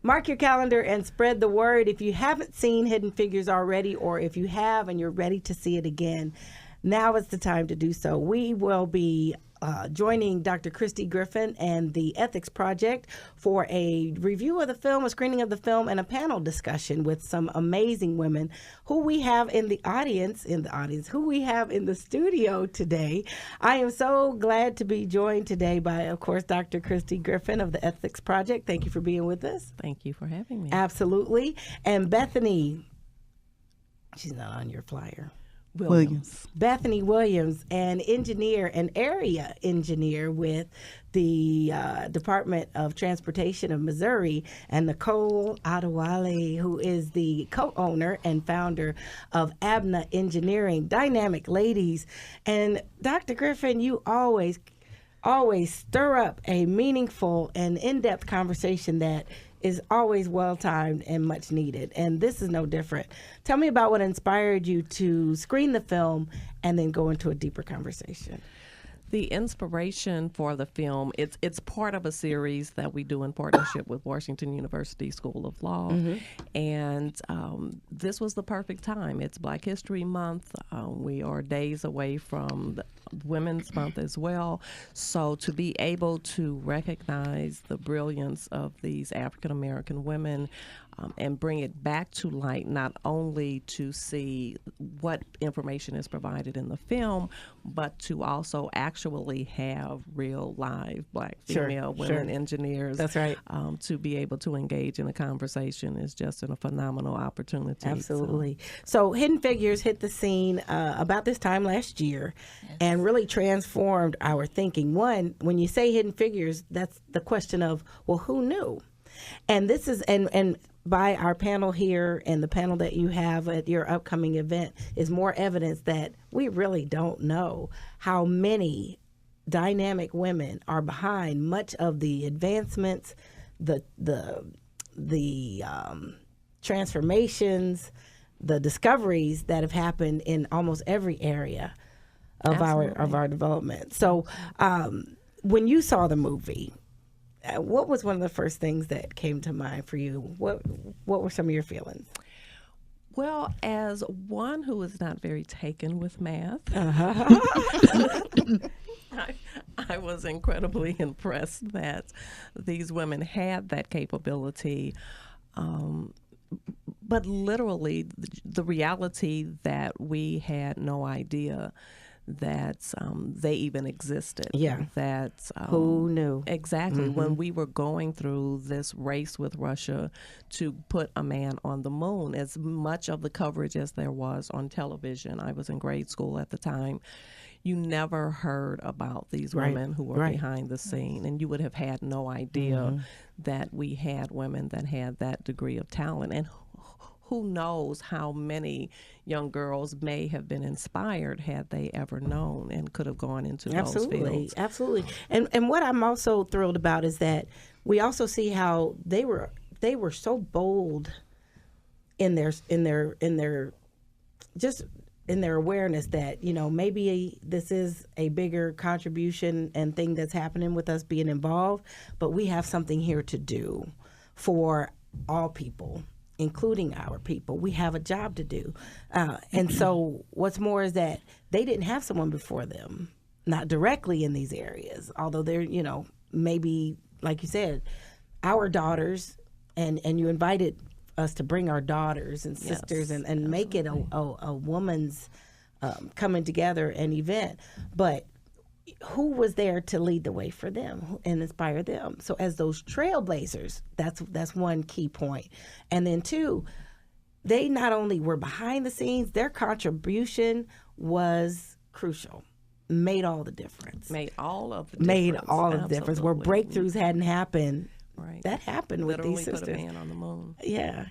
Mark your calendar and spread the word. If you haven't seen Hidden Figures already, or if you have and you're ready to see it again, now is the time to do so. We will be joining Dr. Christi Griffin and the Ethics Project for a review of the film, a screening of the film, and a panel discussion with some amazing women who we have in the audience, who we have in the studio today. I am so glad to be joined today by, of course, Dr. Christi Griffin of the Ethics Project. Thank you for being with us. Thank you for having me. Absolutely. And Betherny, she's not on your flyer. Williams. Betherny Williams, an engineer, an area engineer with the Department of Transportation of Missouri, and Nicole Adewale, who is the co-owner and founder of ABNA Engineering. Dynamic ladies. And Dr. Griffin, you always stir up a meaningful and in-depth conversation that is always well-timed and much needed. And this is no different. Tell me about what inspired you to screen the film and then go into a deeper conversation. The inspiration for the film, it's part of a series that we do in partnership with Washington University School of Law. Mm-hmm. And this was the perfect time. It's Black History Month. We are days away from the Women's Month as well. So to be able to recognize the brilliance of these African American women and bring it back to light, not only to see what information is provided in the film, but to also actually have real live Black female women engineers. That's right. To be able to engage in a conversation is just a phenomenal opportunity. Absolutely. So Hidden Figures hit the scene about this time last year and really transformed our thinking. One, when you say Hidden Figures, that's the question of, well, who knew? And this is, and by our panel here and the panel that you have at your upcoming event is more evidence that we really don't know how many dynamic women are behind much of the advancements, the transformations, the discoveries that have happened in almost every area of our development. So when you saw the movie, what was one of the first things that came to mind for you? What were some of your feelings? Well, as one who is not very taken with math, I was incredibly impressed that these women had that capability. But literally, the reality that we had no idea that they even existed. Yeah. That who knew? Exactly. Mm-hmm. When we were going through this race with Russia to put a man on the moon, as much of the coverage as there was on television, I was in grade school at the time, you never heard about these women who were behind the scene, and you would have had no idea that we had women that had that degree of talent. And who knows how many young girls may have been inspired had they ever known and could have gone into those fields. Absolutely. And what I'm also thrilled about is that we also see how they were so bold in their awareness that, you know, maybe this is a bigger contribution and thing that's happening with us being involved, but we have something here to do for all people, including our people. We have a job to do. And so what's more is that they didn't have someone before them, not directly in these areas, although they're, you know, maybe, like you said, our daughters, and you invited us to bring our daughters and sisters and make it a woman's coming together an event. But who was there to lead the way for them and inspire them? So as those trailblazers, that's one key point. And then two, they not only were behind the scenes, their contribution was crucial. Made all the difference. Made all of the difference. Where breakthroughs hadn't happened. Right. That happened with these sisters. Literally put a man on the moon.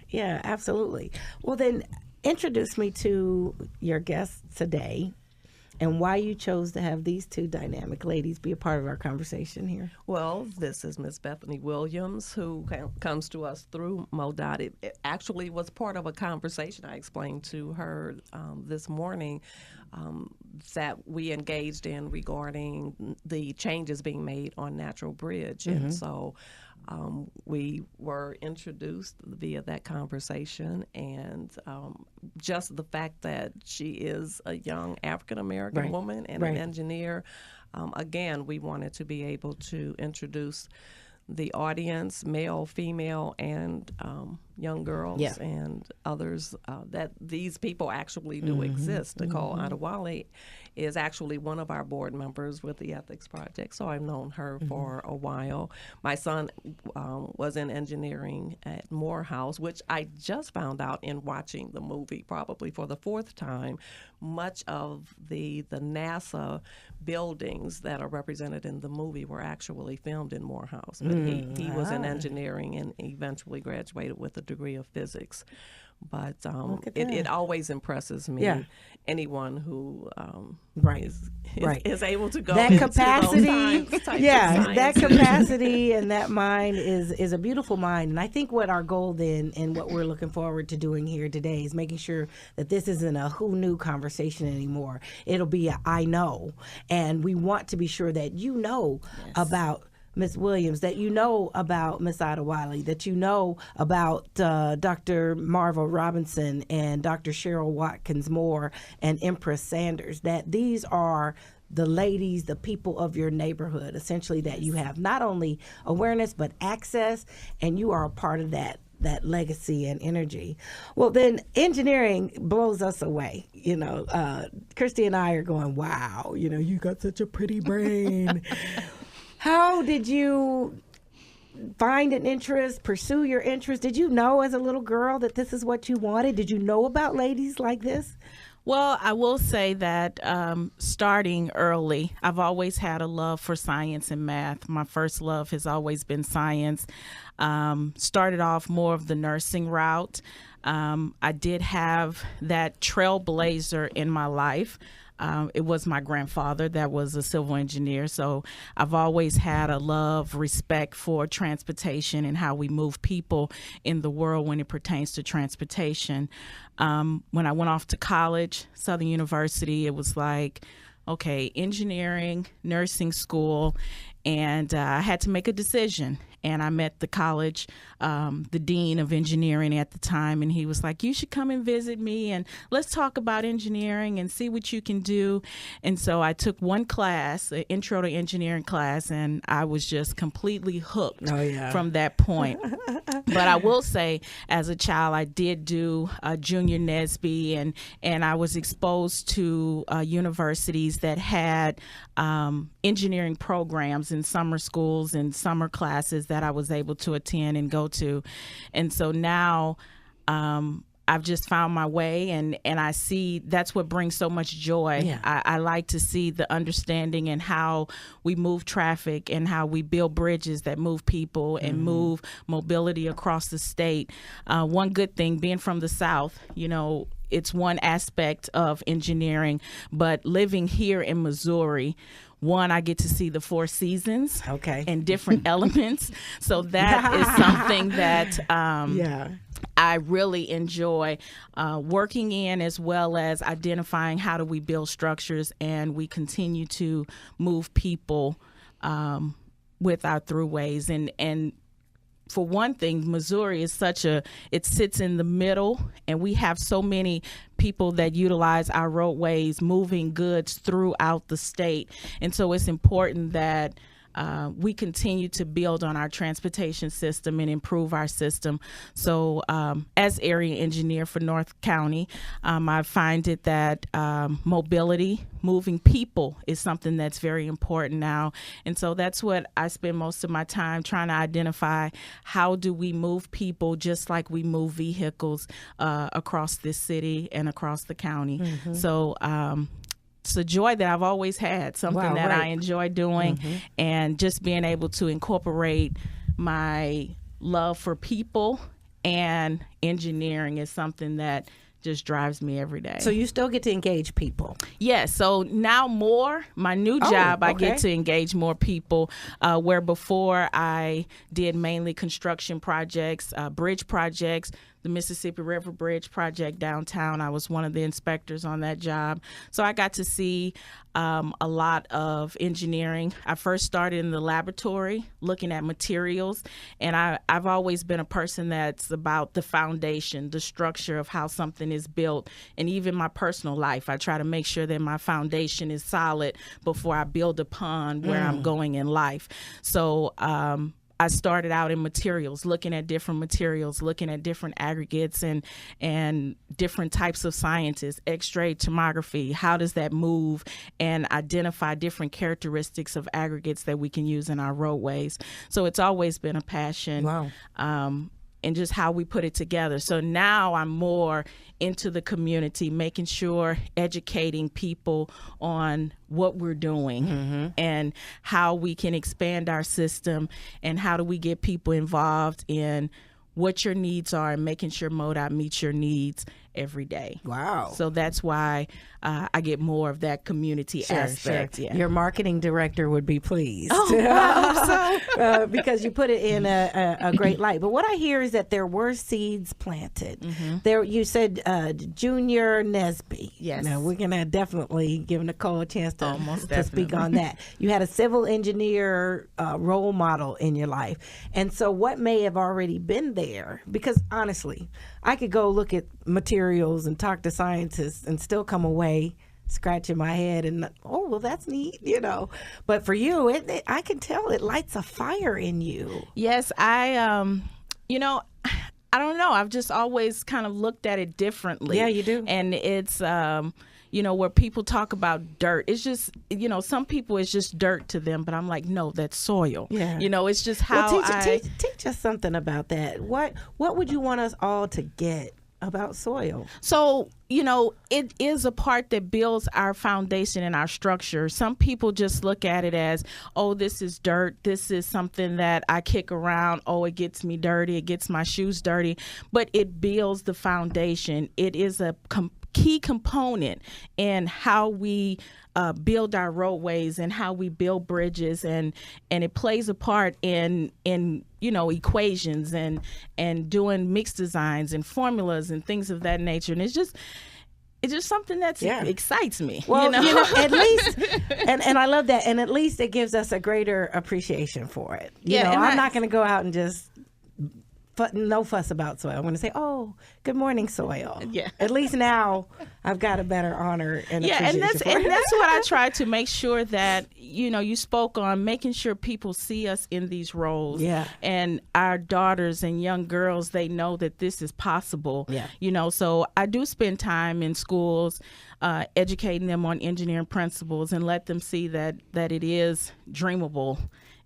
Yeah, absolutely. Well, then introduce me to your guests today and why you chose to have these two dynamic ladies be a part of our conversation here. Well, this is Miss Betherny Williams, who comes to us through MoDOT. It actually was part of a conversation I explained to her this morning that we engaged in regarding the changes being made on Natural Bridge. And so we were introduced via that conversation, and just the fact that she is a young African-American woman and an engineer, again, we wanted to be able to introduce the audience, male, female, and young girls and others, that these people actually do exist. Nicole Adewale is actually one of our board members with the Ethics Project, so I've known her for a while. My son was in engineering at Morehouse, which I just found out in watching the movie probably for the fourth time. Much of the NASA buildings that are represented in the movie were actually filmed in Morehouse. But he was in engineering and eventually graduated with a degree of physics. But it always impresses me, anyone who is able to go that into capacity, those types of that capacity and that mind is a beautiful mind. And I think what our goal then and what we're looking forward to doing here today is making sure that this isn't a who knew conversation anymore. It'll be a I know, and we want to be sure that you know about Ms. Williams, that you know about Ms. Adewale, that you know about Dr. Marva Robinson and Dr. Cheryl Watkins Moore and Empress Sanders, that these are the ladies, the people of your neighborhood, essentially, that you have not only awareness but access, and you are a part of that legacy and energy. Well, then engineering blows us away. You know, Christi and I are going, wow, you know, you got such a pretty brain. How did you find an interest, pursue your interest? Did you know as a little girl that this is what you wanted? Did you know about ladies like this? Well, I will say that starting early, I've always had a love for science and math. My first love has always been science. Started off more of the nursing route. I did have that trailblazer in my life. It was my grandfather that was a civil engineer, so I've always had a love, respect for transportation and how we move people in the world when it pertains to transportation. When I went off to college, Southern University, it was like, okay, engineering, nursing school, and I had to make a decision. And I met the college, the dean of engineering at the time, and he was like, you should come and visit me and let's talk about engineering and see what you can do. And so I took one class, an intro to engineering class, and I was just completely hooked from that point. But I will say, as a child, I did do junior NSBE, and I was exposed to universities that had engineering programs in summer schools and summer classes that I was able to attend and go to. And so now I've just found my way, and I see that's what brings so much joy. Yeah. I like to see the understanding and how we move traffic and how we build bridges that move people and move mobility across the state. One good thing, being from the South, you know, it's one aspect of engineering, but living here in Missouri, one, I get to see the four seasons and different elements. So that is something that I really enjoy working in, as well as identifying how do we build structures and we continue to move people with our throughways. And for one thing, Missouri is it sits in the middle, and we have so many people that utilize our roadways moving goods throughout the state. And so it's important that we continue to build on our transportation system and improve our system. So as area engineer for North County, I find it that mobility, moving people is something that's very important now. And so that's what I spend most of my time trying to identify. How do we move people just like we move vehicles across this city and across the county? So it's a joy that I've always had, something that I enjoy doing, and just being able to incorporate my love for people and engineering is something that just drives me every day. So you still get to engage people? Yes. So now my new job, I get to engage more people, where before I did mainly construction projects, bridge projects, the Mississippi River Bridge project downtown. I was one of the inspectors on that job. So I got to see a lot of engineering. I first started in the laboratory looking at materials, and I've always been a person that's about the foundation, the structure of how something is built, and even my personal life. I try to make sure that my foundation is solid before I build upon where I'm going in life. So I started out in materials, looking at different materials, looking at different aggregates and different types of sciences, X-ray, tomography, how does that move, and identify different characteristics of aggregates that we can use in our roadways. So it's always been a passion. Wow. And just how we put it together. So now I'm more into the community, making sure educating people on what we're doing and how we can expand our system, and how do we get people involved in what your needs are, and making sure MoDOT meets your needs every day. Wow. So that's why I get more of that community aspect. Sure. Yeah. Your marketing director would be pleased. Oh, I hope so. Because you put it in a great light. But what I hear is that there were seeds planted. There, you said Junior Nesby. Yes. Now, we're going to definitely give Nicole a chance to speak definitely. on that. You had a civil engineer role model in your life. And so what may have already been there? Because honestly, I could go look at materials and talk to scientists and still come away scratching my head and, oh, well, that's neat, you know. But for you, I can tell it lights a fire in you. Yes, I don't know. I've just always kind of looked at it differently. Yeah, you do. And it's, where people talk about dirt, it's just, some people it's just dirt to them, but I'm like, no, that's soil. Yeah. It's just how teach us something about that. What would you want us all to get about soil? So, it is a part that builds our foundation and our structure. Some people just look at it as, oh, this is dirt. This is something that I kick around. Oh, it gets me dirty. It gets my shoes dirty. But it builds the foundation. It is a key component in how we build our roadways and how we build bridges, and it plays a part in equations and doing mixed designs and formulas and things of that nature. And it's just something that excites me. Well, at least, and I love that, and at least it gives us a greater appreciation for it. I'm not going to go out and just no fuss about soil. I'm going to say, oh, good morning, soil. Yeah. At least now I've got a better honor and appreciation for it. And that's what I try to make sure that, you spoke on making sure people see us in these roles. Yeah. And our daughters and young girls, they know that this is possible. Yeah. So I do spend time in schools educating them on engineering principles and let them see that it is dreamable.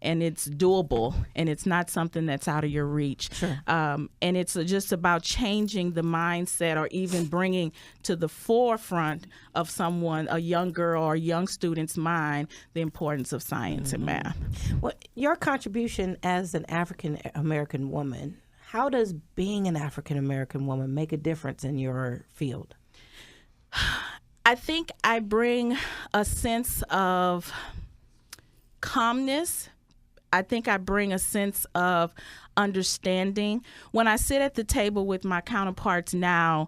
And it's doable, and it's not something that's out of your reach. Sure. And it's just about changing the mindset, or even bringing to the forefront of someone, a young girl or young student's mind, the importance of science and math. Well, your contribution as an African American woman, how does being an African American woman make a difference in your field? I think I bring a sense of calmness. I think I bring a sense of understanding. When I sit at the table with my counterparts now,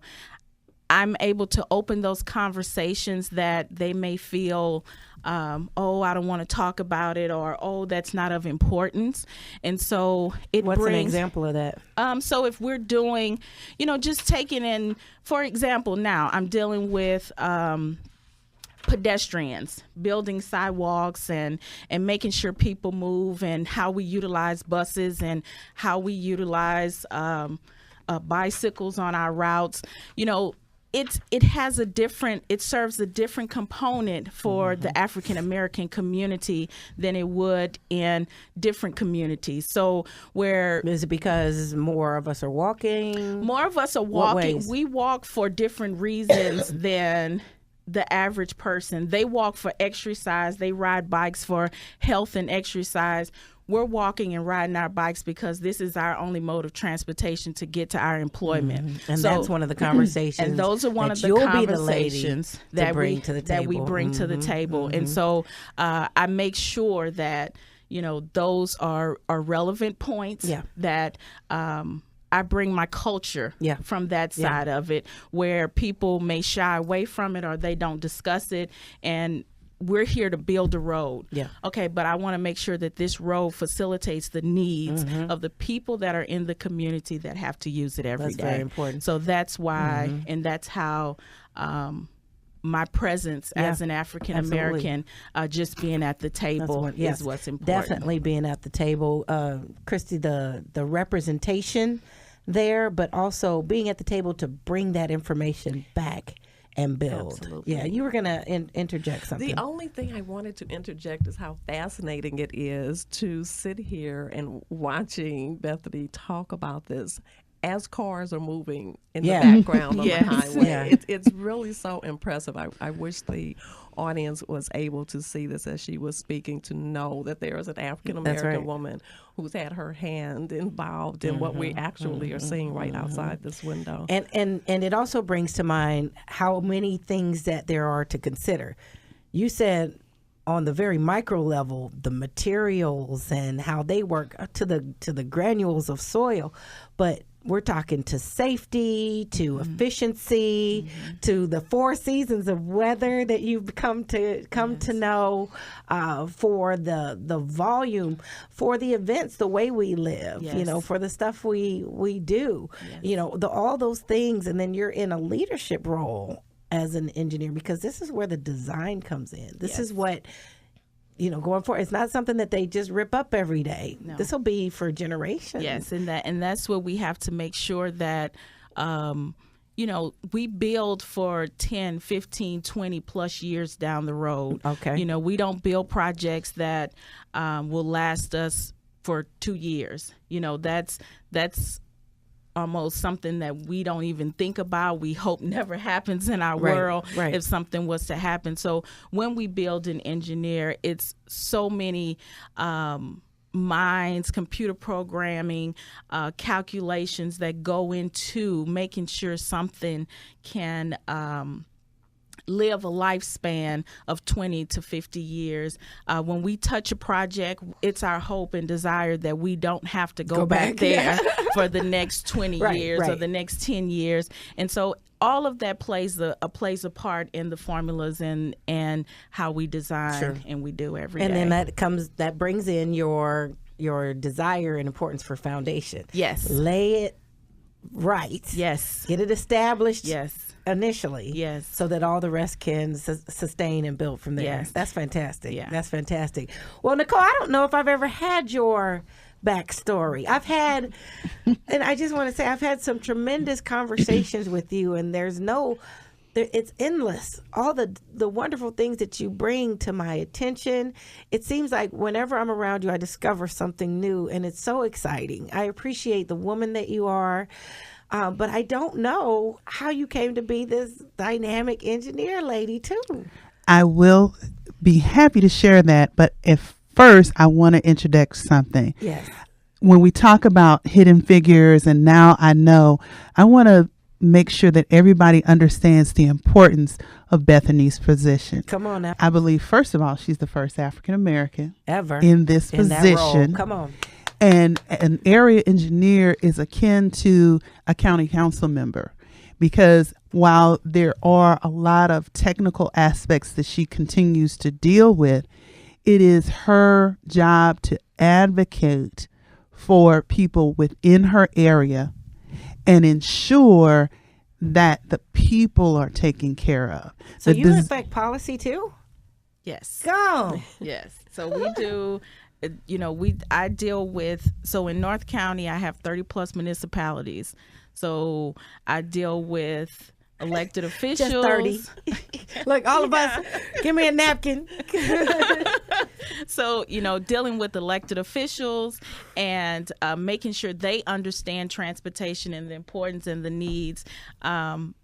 I'm able to open those conversations that they may feel, oh, I don't want to talk about it, or, oh, that's not of importance. And so What's an example of that? So if we're doing, just taking in, for example, now I'm dealing with pedestrians, building sidewalks and making sure people move, and how we utilize buses and how we utilize bicycles on our routes. It serves a different component for the African American community than it would in different communities. So where is it because more of us are walking? More of us are walking. We walk for different reasons than the average person. They walk for exercise. They ride bikes for health and exercise. We're walking and riding our bikes because this is our only mode of transportation to get to our employment. And so that's one of the conversations. And those are one of the conversations that we bring to the table. And so I make sure that those are relevant points that I I bring my culture from that side of it, where people may shy away from it or they don't discuss it, and we're here to build a road. Okay, but I want to make sure that this road facilitates the needs of the people that are in the community that have to use it every day. That's very important. So that's why, and that's how my presence as an African American, just being at the table is what's important. Definitely being at the table. Christi, the representation there, but also being at the table to bring that information back and build. Absolutely. Yeah, you were going to interject something. The only thing I wanted to interject is how fascinating it is to sit here and watching Betherny talk about this as cars are moving in the background on the highway. It's really so impressive. I wish the audience was able to see this as she was speaking, to know that there is an African-American woman who's had her hand involved in what we actually are seeing right outside this window. And it also brings to mind how many things that there are to consider. You said on the very micro level, the materials and how they work to the granules of soil, but we're talking to safety, to efficiency, to the 4 seasons of weather that you've come to know, for the volume, for the events, the way we live, for the stuff we do, all those things. And then you're in a leadership role as an engineer, because this is where the design comes in. This is what, going forward, it's not something that they just rip up every day. No. This will be for generations. Yes, and that's what we have to make sure that, we build for 10, 15, 20 plus years down the road. Okay. We don't build projects that will last us for 2 years. That's almost something that we don't even think about. We hope never happens in our world if something was to happen. So when we build and engineer, it's so many minds, computer programming, calculations that go into making sure something can live a lifespan of 20 to 50 years. When we touch a project, it's our hope and desire that we don't have to go back there for the next 20 years or the next 10 years. And so all of that plays a part in the formulas and how we design and we do every day. And then that brings in your desire and importance for foundation. Yes. Lay it right. Yes. Get it established. Yes. Initially, so that all the rest can sustain and build from there. Yes. That's fantastic. That's fantastic. Well, Nicole, I don't know if I've ever had your backstory. I've had, and I just want to say, I've had some tremendous conversations with you, and it's endless. All the wonderful things that you bring to my attention. It seems like whenever I'm around you, I discover something new, and it's so exciting. I appreciate the woman that you are. But I don't know how you came to be this dynamic engineer lady, too. I will be happy to share that. But first, I want to introduce something. Yes. When we talk about hidden figures, and now I want to make sure that everybody understands the importance of Betherny's position. Come on now. I believe, first of all, she's the first African American ever in this position. That role. Come on. And an area engineer is akin to a county council member, because while there are a lot of technical aspects that she continues to deal with, it is her job to advocate for people within her area and ensure that the people are taken care of. So you affect policy too? Yes. Go. Yes. So we do. I deal with, so in North County, I have 30 plus municipalities. So I deal with elected officials. Just 30. Look, all of us, give me a napkin. So, dealing with elected officials and making sure they understand transportation and the importance and the needs, and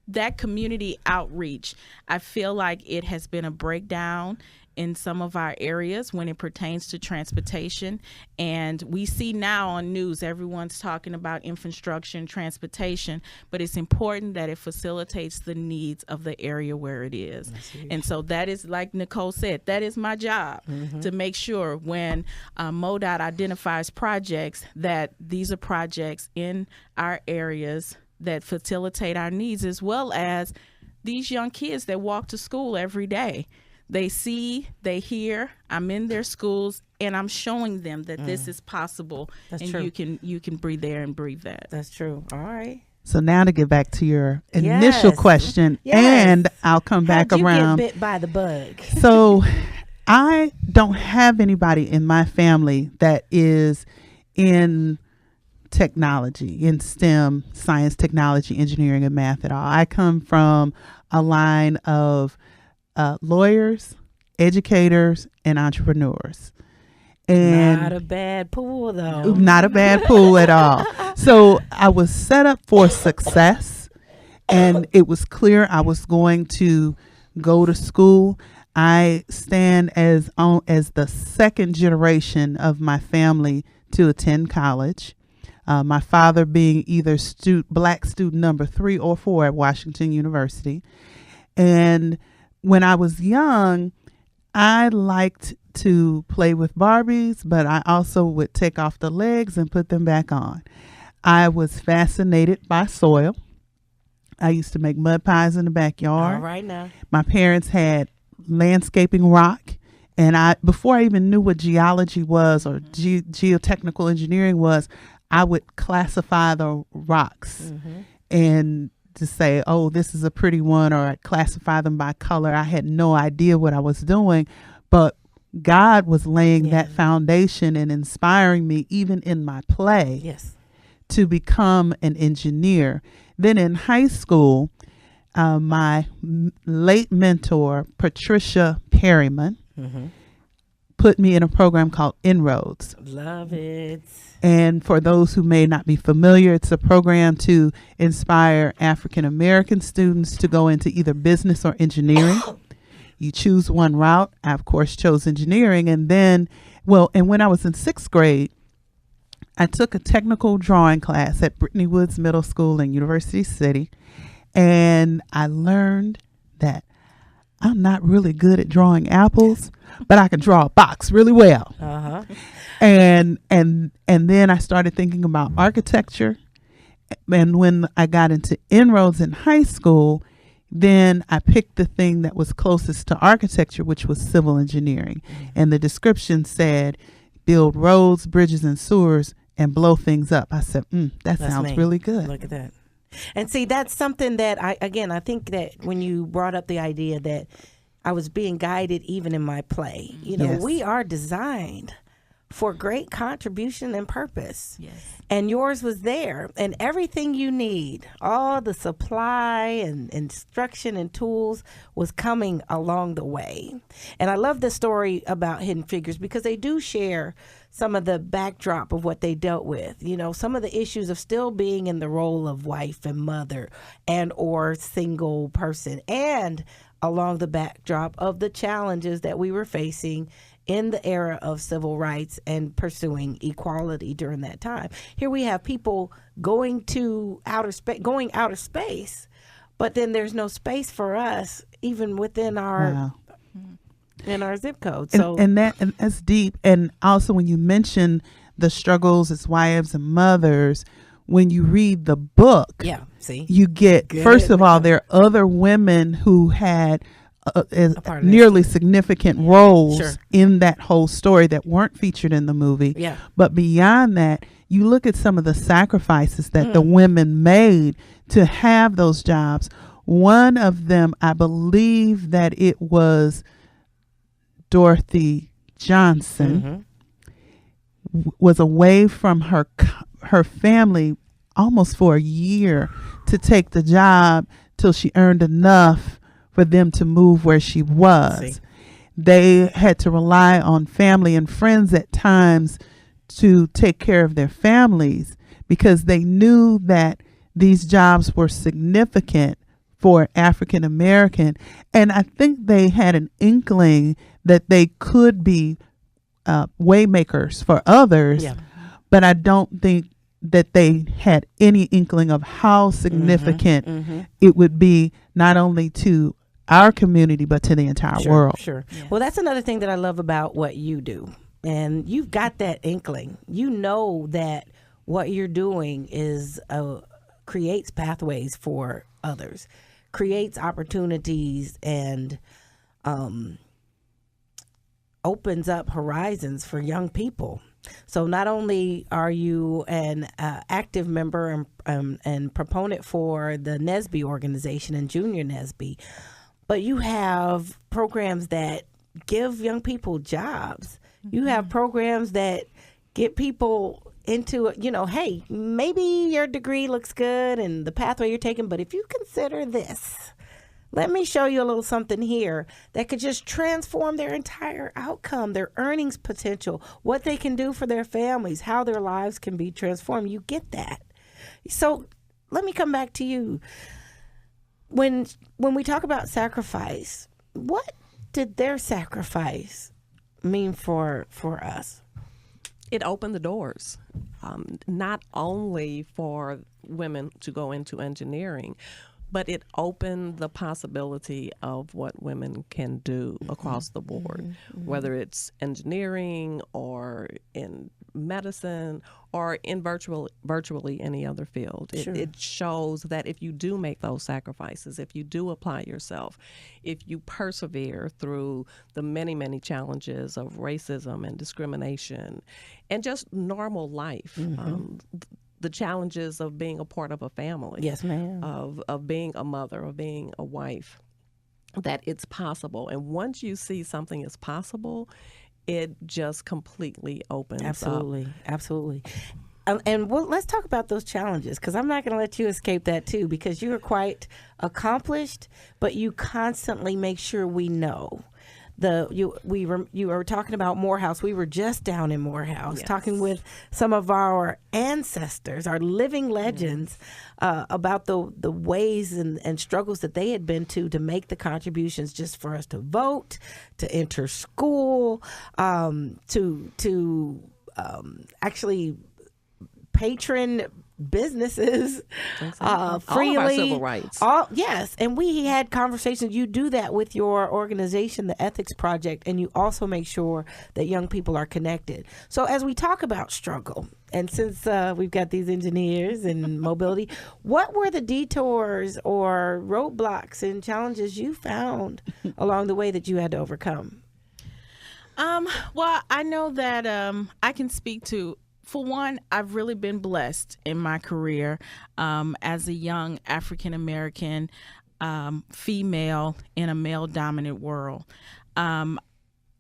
that community outreach, I feel like it has been a breakdown in some of our areas when it pertains to transportation. And we see now on news, everyone's talking about infrastructure and transportation, but it's important that it facilitates the needs of the area where it is. And so that is, like Nicole said, that is my job, to make sure when MoDOT identifies projects, that these are projects in our areas that facilitate our needs, as well as these young kids that walk to school every day. They see, they hear, I'm in their schools, and I'm showing them that this is possible. That's and true. you can breathe there and breathe that. That's true. All right. So now to get back to your initial Yes. question, Yes. and I'll come back How'd you around. get bit by the bug? So I don't have anybody in my family that is in technology, in STEM, science, technology, engineering, and math at all. I come from a line of lawyers, educators, and entrepreneurs. And Not a bad pool, though. not a bad pool at all. So I was set up for success, and it was clear I was going to go to school. I stand as the second generation of my family to attend college. My father being either black student number 3 or 4 at Washington University. And when I was young, I liked to play with Barbies, but I also would take off the legs and put them back on. I was fascinated by soil. I used to make mud pies in the backyard. All right now. My parents had landscaping rock, and before I even knew what geology was or geotechnical engineering was, I would classify the rocks and to say, oh, this is a pretty one, or I'd classify them by color. I had no idea what I was doing, but God was laying that foundation and inspiring me, even in my play, Yes. to become an engineer. Then in high school, my late mentor, Patricia Perryman, put me in a program called Inroads. Love it. And for those who may not be familiar, it's a program to inspire African American students to go into either business or engineering. You choose one route. I, of course, chose engineering. And then, and when I was in 6th grade, I took a technical drawing class at Brittany Woods Middle School in University City. And I learned that I'm not really good at drawing apples, but I can draw a box really well. Uh-huh. And then I started thinking about architecture. And when I got into Inroads in high school, then I picked the thing that was closest to architecture, which was civil engineering. And the description said, build roads, bridges, and sewers, and blow things up. I said, that sounds me. really good. Look at that. And see, that's something that I think that when you brought up the idea that I was being guided even in my play, Yes. we are designed for great contribution and purpose. Yes. And yours was there, and everything you need, all the supply and instruction and tools was coming along the way. And I love the story about Hidden Figures because they do share some of the backdrop of what they dealt with. Some of the issues of still being in the role of wife and mother and or single person, and along the backdrop of the challenges that we were facing in the era of civil rights and pursuing equality during that time. Here we have people going outer space, but then there's no space for us even within our in our zip code. So And that's deep. And also when you mention the struggles as wives and mothers, when you read the book, you get, first of all, there are other women who had nearly significant roles in that whole story that weren't featured in the movie. Yeah. But beyond that, you look at some of the sacrifices that the women made to have those jobs. One of them, I believe that it was Dorothy Johnson, was away from her family almost for a year to take the job till she earned enough for them to move where she was. They had to rely on family and friends at times to take care of their families because they knew that these jobs were significant for African American. And I think they had an inkling that they could be waymakers for others, Yeah. but I don't think that they had any inkling of how significant it would be, not only to our community, but to the entire world. Sure. Yes. Well, that's another thing that I love about what you do. And you've got that inkling. You know that what you're doing is creates pathways for others, creates opportunities, and opens up horizons for young people. So not only are you an active member and proponent for the NSBE organization and Junior NSBE, but you have programs that give young people jobs. You have programs that get people into, hey, maybe your degree looks good and the pathway you're taking, but if you consider this, let me show you a little something here that could just transform their entire outcome, their earnings potential, what they can do for their families, how their lives can be transformed. You get that. So let me come back to you. When we talk about sacrifice, what did their sacrifice mean for us? It opened the doors, not only for women to go into engineering, but it opened the possibility of what women can do across the board, whether it's engineering or in medicine or in virtually any other field. It shows that if you do make those sacrifices, if you do apply yourself, if you persevere through the many, many challenges of racism and discrimination and just normal life, the challenges of being a part of a family, Yes, ma'am. of being a mother, of being a wife, that it's possible. And once you see something is possible, it just completely opens up. Absolutely. And let's talk about those challenges, because I'm not going to let you escape that too, because you are quite accomplished, but you constantly make sure we know. You were talking about Morehouse. We were just down in Morehouse talking with some of our ancestors, our living legends, about the ways and struggles that they had been to make the contributions just for us to vote, to enter school, to actually patron businesses freely. All of our civil rights. Yes, and we had conversations. You do that with your organization, the Ethics Project, and you also make sure that young people are connected. So as we talk about struggle, and since we've got these engineers and mobility, what were the detours or roadblocks and challenges you found along the way that you had to overcome? Well, I know that I can speak to, for one, I've really been blessed in my career as a young African-American female in a male-dominant world.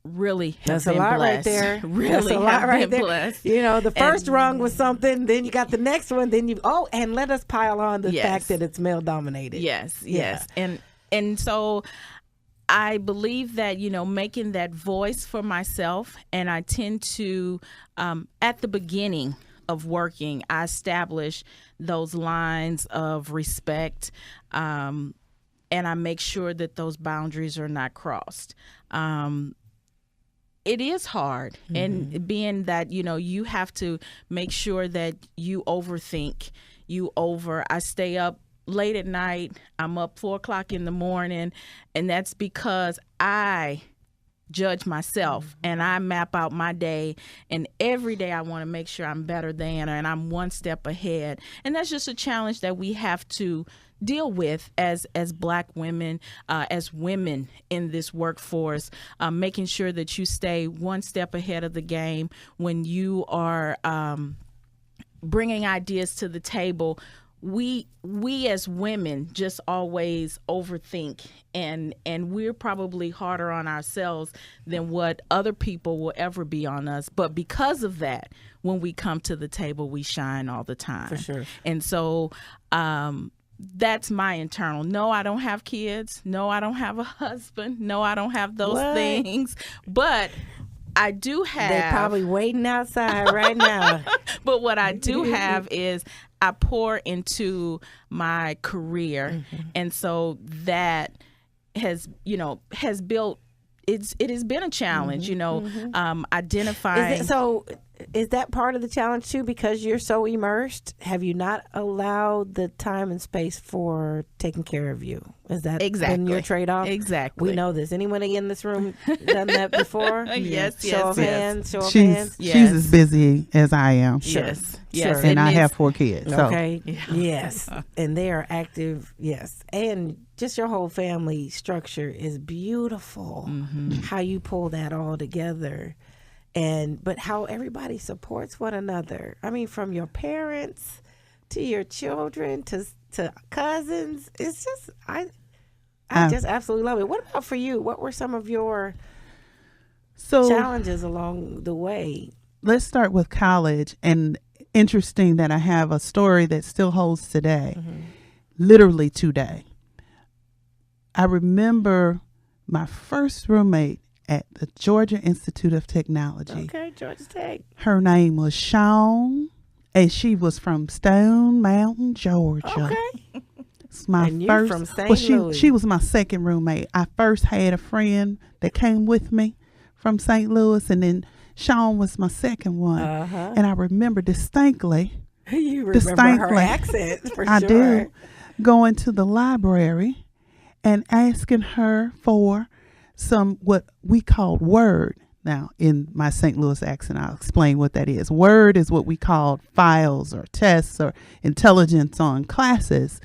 Really have That's been a lot blessed. right there. Really That's a lot have right been there. blessed. The first rung was something, then you got the next one, then and let us pile on the fact that it's male-dominated. Yes. And so I believe that, making that voice for myself, and I tend to, at the beginning of working, I establish those lines of respect, and I make sure that those boundaries are not crossed. It is hard, and being that, you have to make sure that you overthink, I stay up late at night. I'm up 4:00 in the morning, and that's because I judge myself and I map out my day, and every day I want to make sure I'm better than, and I'm one step ahead. And that's just a challenge that we have to deal with as Black women, as women in this workforce, making sure that you stay one step ahead of the game when you are bringing ideas to the table. We as women just always overthink, and we're probably harder on ourselves than what other people will ever be on us. But because of that, when we come to the table, we shine all the time. For sure. And so that's my internal. No, I don't have kids. No, I don't have a husband. No, I don't have those things. But I do have. They're probably waiting outside right now. But what I do have is I pour into my career, and so that has built. It has been a challenge, identifying. Is that part of the challenge too? Because you're so immersed, have you not allowed the time and space for taking care of you? Is that been your trade-off? Exactly. We know this. Anyone in this room done that before? Yes. Show of hands. She's as busy as I am. Yes. Sure. And I have 4 kids. So. Okay. Yes. And they are active. Yes. And just your whole family structure is beautiful. How you pull that all together. But how everybody supports one another. I mean, from your parents to your children to cousins. It's just I just absolutely love it. What about for you? What were some of your challenges along the way? Let's start with college. And interesting that I have a story that still holds today, literally today. I remember my first roommate at the Georgia Institute of Technology. Okay, Georgia Tech. Her name was Shawn, and she was from Stone Mountain, Georgia. Okay. It's my and first. From St. Louis. She was my second roommate. I first had a friend that came with me from St. Louis, and then Shawn was my second one. And I remember distinctly. You remember her accent for sure. I do. Going to the library and asking her for some what we called Word. Now, in my St. Louis accent, I'll explain what that is. Word is what we called files or tests or intelligence on classes.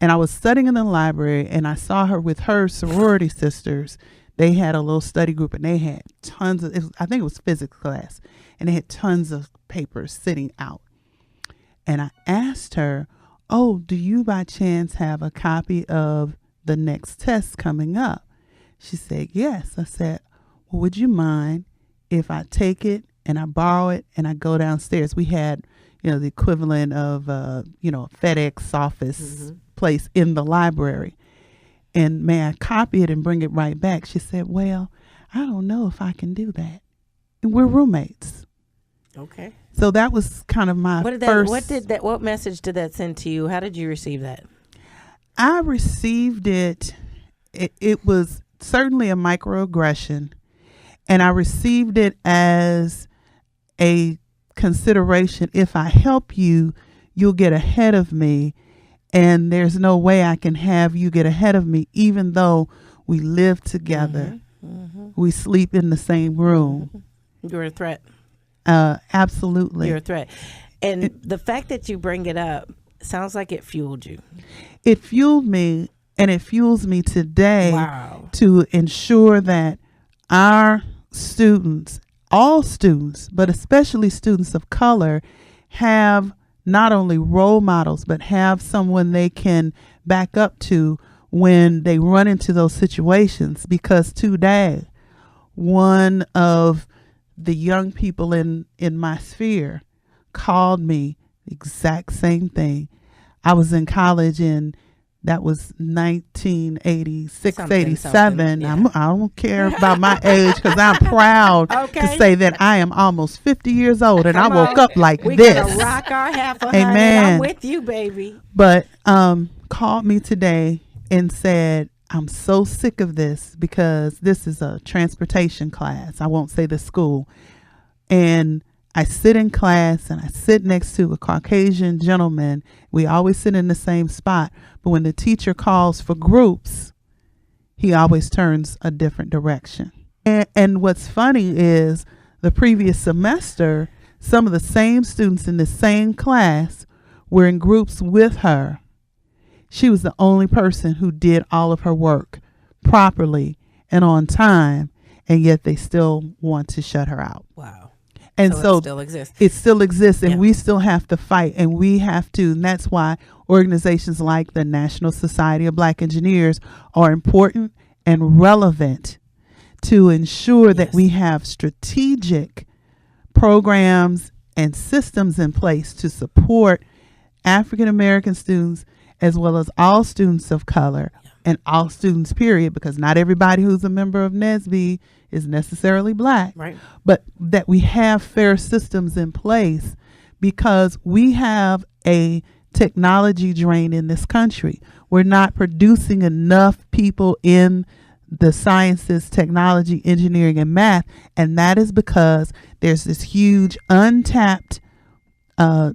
And I was studying in the library, and I saw her with her sorority sisters. They had a little study group, and they had tons of, I think it was physics class, and they had tons of papers sitting out. And I asked her, "Oh, do you by chance have a copy of the next test coming up?" She said, "Yes." I said, "Well, would you mind if I take it and I borrow it and I go downstairs?" We had, the equivalent of, FedEx office place in the library. "And may I copy it and bring it right back?" She said, "Well, I don't know if I can do that. And we're roommates." Okay. So that was kind of my first. What message did that send to you? How did you receive that? I received it. It was certainly a microaggression, and I received it as a consideration. If I help you, you'll get ahead of me, and there's no way I can have you get ahead of me, even though we live together. We sleep in the same room. You're a threat. Absolutely. You're a threat. And the fact that you bring it up sounds like it fueled you. It fueled me, and it fuels me today. Wow. To ensure that our students, all students, but especially students of color, have not only role models, but have someone they can back up to when they run into those situations. Because today, one of the young people in my sphere called me the exact same thing. I was in college in, that was 1986, 87. Yeah. I don't care about my age because I'm proud to say that I am almost 50 years old and I woke up like We're this. We're going to rock our half a Amen. honey. I'm with you, baby. But called me today and said, "I'm so sick of this," because this is a transportation class. I won't say the school. And I sit in class and I sit next to a Caucasian gentleman. We always sit in the same spot. But when the teacher calls for groups, he always turns a different direction. And what's funny is the previous semester, some of the same students in the same class were in groups with her. She was the only person who did all of her work properly and on time, and yet they still want to shut her out. Wow. And so it still exists. It still exists, and Yeah. we still have to fight, and we have to, and that's why organizations like the National Society of Black Engineers are important and relevant to ensure that we have strategic programs and systems in place to support African American students as well as all students of color and all students, period, because not everybody who's a member of NSBE is necessarily black, Right. but that we have fair systems in place, because we have a technology drain in this country. We're not producing enough people in the sciences, technology, engineering, and math. And that is because there's this huge untapped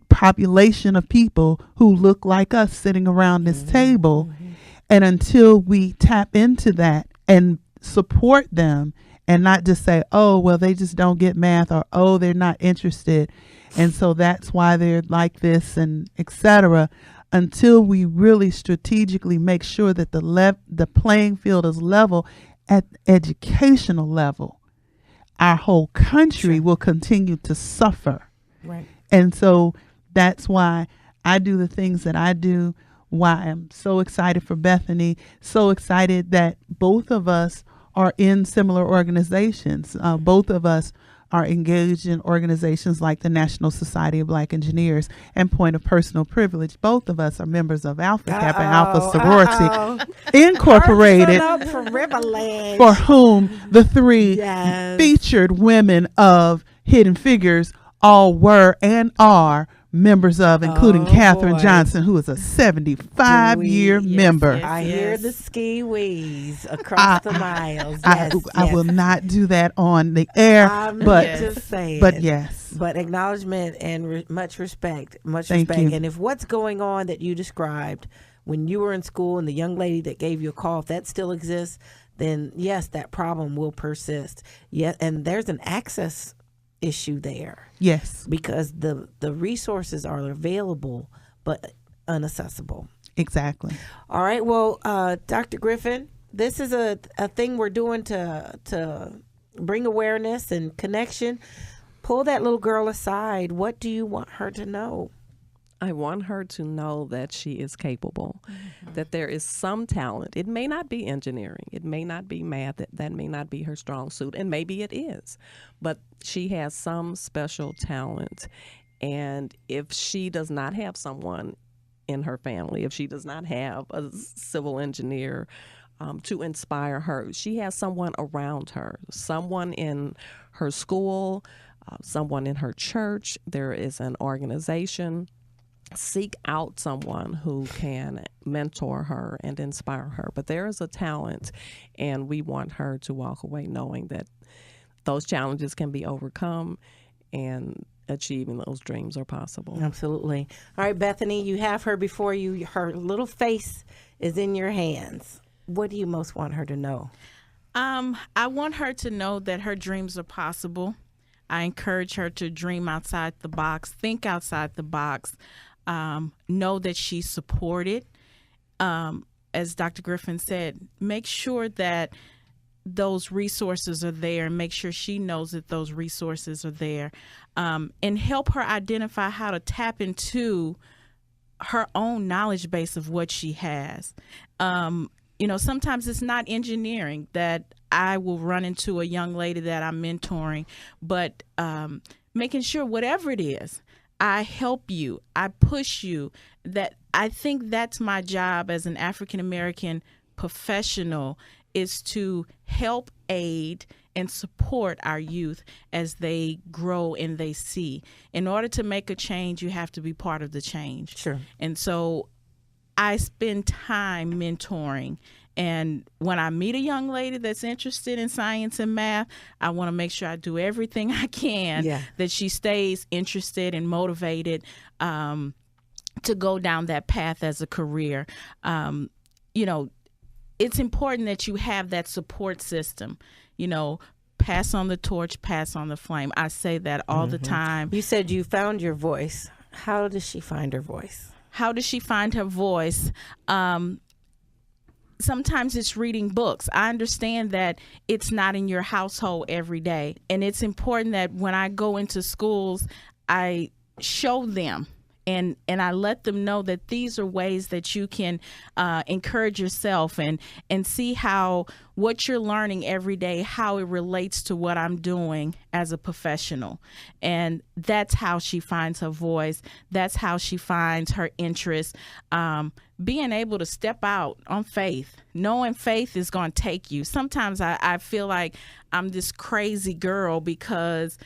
population of people who look like us sitting around this table. And until we tap into that and support them and not just say, oh, well, they just don't get math, or, oh, they're not interested, and so that's why they're like this, and etc. Until we really strategically make sure that the playing field is level at educational level, our whole country will continue to suffer. Right. And so that's why I do the things that I do, why I'm so excited for Betherny, so excited that both of us are in similar organizations. Both of us are engaged in organizations like the National Society of Black Engineers, and point of personal privilege, both of us are members of Alpha Kappa and Alpha Sorority Incorporated, privilege. for whom the three Yes. featured women of Hidden Figures all were and are members of, including Katherine boy. Johnson, who is a 75-year Yes, member. yes. I hear the ski-wheeze across the miles. Yes, I will not do that on the air, I'm but just saying. but yes, But acknowledgement and much respect, Thank you. And if what's going on that you described when you were in school and the young lady that gave you a call, if that still exists, then yes, that problem will persist. Yeah, and there's an access issue there yes, because the resources are available but inaccessible. exactly. All right, well, Dr. Griffin, this is a thing we're doing to bring awareness and connection. Pull that little girl aside. What do you want her to know? I want her to know that she is capable, that there is some talent. It may not be engineering. It may not be math. That may not be her strong suit, and maybe it is. But she has some special talent. And if she does not have someone in her family, if she does not have a civil engineer to inspire her, she has someone around her, someone in her school, someone in her church. There is an organization. Seek out someone who can mentor her and inspire her. But there is a talent, and we want her to walk away knowing that those challenges can be overcome and achieving those dreams are possible. Absolutely. All right, Betherny, you have her before you. Her little face is in your hands. What do you most want her to know? I want her to know that her dreams are possible. I encourage her to dream outside the box, think outside the box, know that she's supported. As Dr. Griffin said, make sure that those resources are there, and make sure she knows that those resources are there, and help her identify how to tap into her own knowledge base of what she has. Sometimes it's not engineering that I will run into a young lady that I'm mentoring, but making sure whatever it is, I help you, I push you. That I think that's my job as an African American professional, is to help, aid, and support our youth as they grow and they see. In order to make a change, you have to be part of the change. Sure. And so I spend time mentoring. And when I meet a young lady that's interested in science and math, I want to make sure I do everything I can that she stays interested and motivated to go down that path as a career. It's important that you have that support system, pass on the torch, pass on the flame. I say that all the time. You said you found your voice. How does she find her voice? How does she find her voice? Sometimes it's reading books. I understand that it's not in your household every day. And it's important that when I go into schools, I show them and I let them know that these are ways that you can encourage yourself and see how what you're learning every day, how it relates to what I'm doing as a professional. And that's how she finds her voice. That's how she finds her interest. Being able to step out on faith, knowing faith is going to take you. Sometimes I feel like I'm this crazy girl because,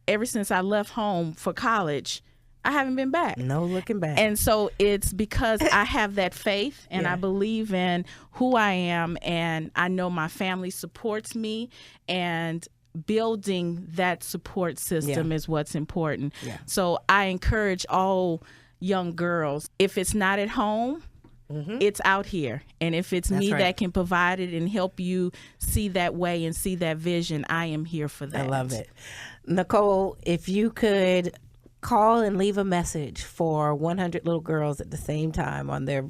ever since I left home for college, I haven't been back. No looking back. And so it's because I have that faith and I believe in who I am, and I know my family supports me, and building that support system is what's important. Yeah. So I encourage all young girls, if it's not at home, it's out here. And if it's me that can provide it and help you see that way and see that vision, I am here for that. I love it. Nicole, if you could call and leave a message for 100 little girls at the same time on their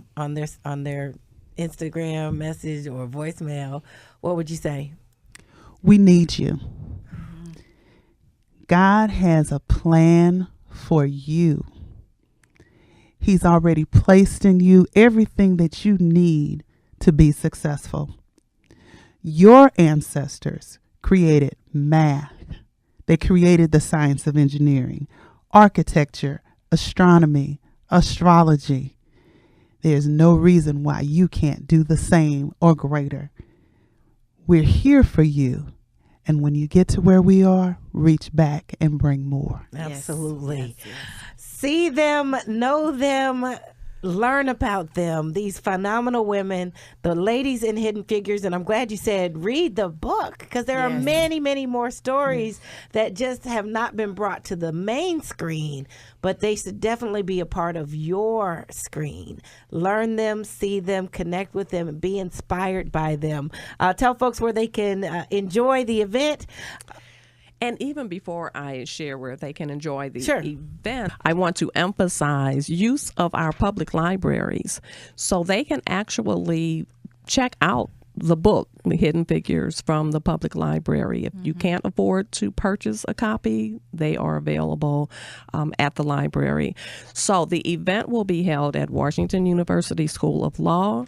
Instagram message or voicemail, what would you say? We need you. God has a plan for you. He's already placed in you everything that you need to be successful. Your ancestors created math. They created the science of engineering, architecture, astronomy, astrology. There's no reason why you can't do the same or greater. We're here for you. And when you get to where we are, reach back and bring more. Absolutely. Yes. See them, know them, learn about them, these phenomenal women, the ladies in Hidden Figures. And I'm glad you said read the book, because there are many, many more stories that just have not been brought to the main screen, but they should definitely be a part of your screen. Learn them, see them, connect with them, and be inspired by them. Tell folks where they can enjoy the event. And even before I share where they can enjoy the event, I want to emphasize use of our public libraries so they can actually check out the book, The Hidden Figures, from the public library. If you can't afford to purchase a copy, they are available at the library. So the event will be held at Washington University School of Law.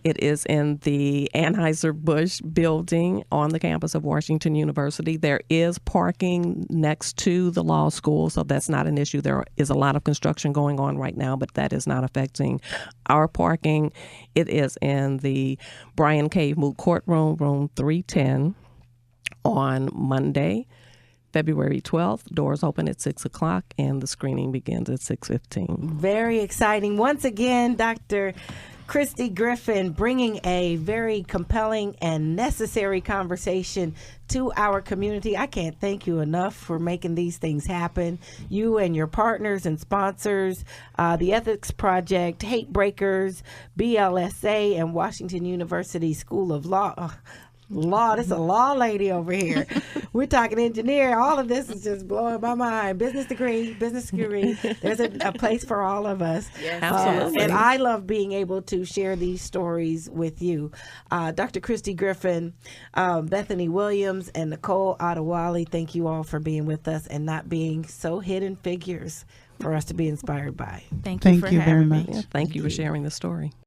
It is in the Anheuser-Busch building on the campus of Washington University. There is parking next to the law school, so that's not an issue. There is a lot of construction going on right now, but that is not affecting our parking. It is in the Brian Cave Moot Court room 310 on Monday, February 12th. Doors open at 6 o'clock, and the screening begins at 6:15. Very exciting. Once again, Dr. Christi Griffin bringing a very compelling and necessary conversation to our community. I can't thank you enough for making these things happen. You and your partners and sponsors, the Ethics Project, Hate Breakers, BLSA, and Washington University School of Law. This is a law lady over here. We're talking engineer. All of this is just blowing my mind. Business degree. There's a place for all of us. Yes. Absolutely. And I love being able to share these stories with you. Dr. Christi Griffin, Betherny Williams, and Nicole Adewale, thank you all for being with us and not being so hidden figures for us to be inspired by. Thank you for very having much. me. Yeah, thank you for sharing the story.